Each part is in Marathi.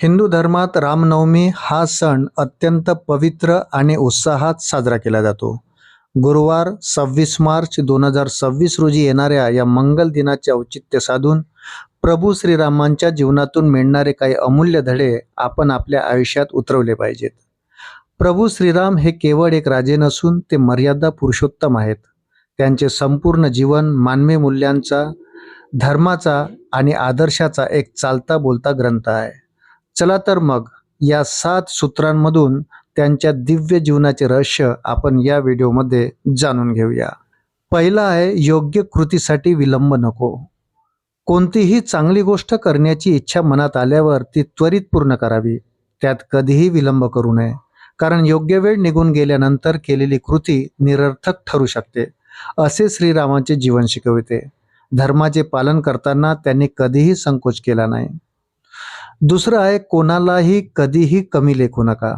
हिंदू धर्मात रामनवमी हा सण अत्यंत पवित्र आणि उत्साहात साजरा केला जातो. गुरुवार 26 मार्च 2026 रोजी येणाऱ्या या मंगल दिनाचे औचित्य साधून प्रभू श्रीरामांच्या जीवनातून मिळणारे काही अमूल्य धडे आपण आपल्या आयुष्यात उतरवले पाहिजेत. प्रभू श्रीराम हे केवळ एक राजे नसून ते मर्यादा पुरुषोत्तम आहेत. त्यांचे संपूर्ण जीवन मानवी मूल्यांचा, धर्माचा आणि आदर्शाचा एक चालता बोलता ग्रंथ आहे. चला तर मग या 7 सूत्रांमधून त्यांच्या दिव्य जीवनाचे रहस्य आपण या व्हिडिओमध्ये जाणून घेऊया. पहिला आहे, योग्य कृतीसाठी विलंब नको. कोणतीही चांगली गोष्ट करण्याची इच्छा मनात आल्यावर ती त्वरित पूर्ण करावी. त्यात कधीही विलंब करू नये, कारण योग्य वेळ निघून गेल्यानंतर केलेली कृती निरर्थक ठरू शकते, असे श्रीरामांचे जीवन शिकविते. धर्माचे पालन करताना त्यांनी कधीही संकोच केला नाही. दुसरं आहे, कोणालाही कधीही कमी लेखू नका.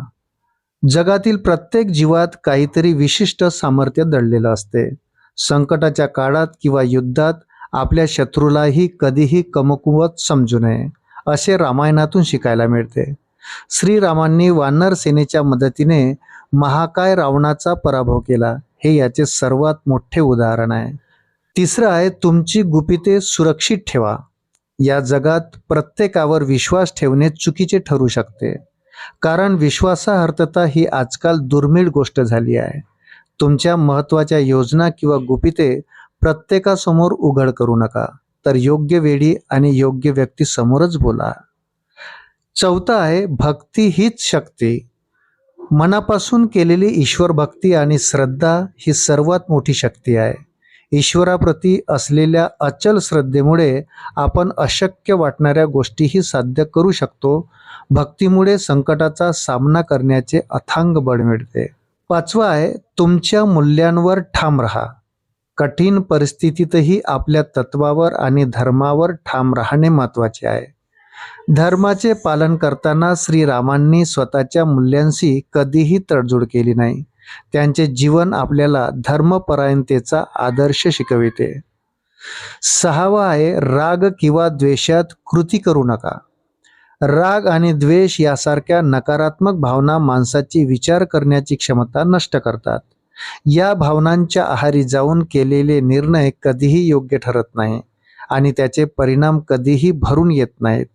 जगातील प्रत्येक जीवात काहीतरी विशिष्ट सामर्थ्य दडलेलं असते. संकटाच्या काळात किंवा युद्धात आपल्या शत्रूलाही कधीही कमकुवत समजू नये, असे रामायणातून शिकायला मिळते. श्रीरामांनी वानर सेनेच्या मदतीने महाकाय रावणाचा पराभव केला, हे याचे सर्वात मोठे उदाहरण आहे. तिसरं आहे, तुमची गुपिते सुरक्षित ठेवा. या जगात प्रत्येकावर विश्वास ठेवणे चुकीचे ठरू शकते, कारण विश्वासार्हता ही आजकाल दुर्मिळ गोष्ट झाली आहे. तुमच्या महत्त्वाच्या योजना किंवा गुपिते प्रत्येकासमोर उघड करू नका, तर योग्य वेळी आणि योग्य व्यक्तीसमोरच बोला. चौथा आहे, भक्ती हीच शक्ती. मनापासून केलेली ईश्वर भक्ती आणि श्रद्धा ही सर्वात मोठी शक्ती आहे. ईश्वराप्रती असलेल्या अचल श्रद्धेमुळे आपण अशक्य वाटणाऱ्या गोष्टीही साध्य करू शकतो. भक्तीमुळे संकटाचा सामना करण्याचे अथांग बळ मिळते. पाचवा आहे, तुमच्या मूल्यांवर ठाम राहा. कठीण परिस्थितीतही आपल्या तत्वावर आणि धर्मावर ठाम राहणे महत्त्वाचे आहे. धर्माचे पालन करताना श्रीरामांनी स्वतःच्या मूल्यांशी कधीही तडजोड केली नाही. त्यांचे जीवन आपल्याला धर्मपरायणतेचा आदर्श शिकविते. सहावा आहे, राग किंवा द्वेषात कृती करू नका. राग आणि द्वेष यासारख्या नकारात्मक भावना माणसाची विचार करण्याची क्षमता नष्ट करतात. या भावनांच्या आहारी जाऊन केलेले निर्णय कधीही योग्य ठरत नाही आणि त्याचे परिणाम कधीही भरून येत नाहीत.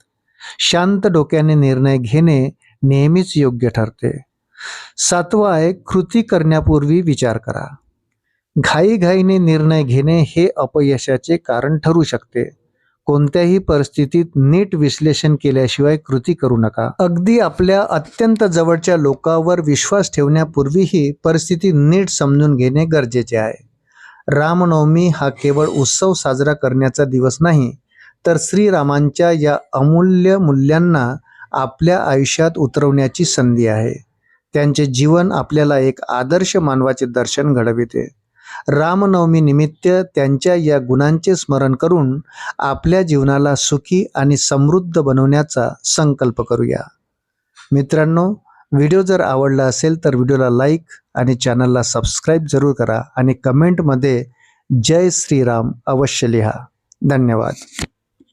शांत डोक्याने निर्णय घेणे नेहमीच योग्य ठरते. सातवा आहे, कृती करण्यापूर्वी विचार करा. घाईघाईने निर्णय घेणे हे अपयशाचे कारण ठरू शकते. कोणत्याही परिस्थितीत नीट विश्लेषण केल्याशिवाय कृती करू नका. अगदी आपल्या अत्यंत जवळच्या लोकांवर विश्वास ठेवण्यापूर्वीही परिस्थिती नीट समजून घेणे गरजेचे आहे. रामनवमी हा केवळ उत्सव साजरा करण्याचा दिवस नाही, तर श्रीरामांच्या या अमूल्य मूल्यांना आपल्या आयुष्यात उतरवण्याची संधी आहे. त्यांचे जीवन आपल्याला एक आदर्श मानवाचे दर्शन घडविते. रामनवमी निमित्त त्यांच्या या गुणांचे स्मरण करून आपल्या जीवनाला सुखी आणि समृद्ध बनवण्याचा संकल्प करूया. मित्रांनो, व्हिडिओ जर आवडला असेल तर व्हिडिओला लाईक आणि चॅनलला सबस्क्राईब जरूर करा आणि कमेंटमध्ये जय श्रीराम अवश्य लिहा. धन्यवाद.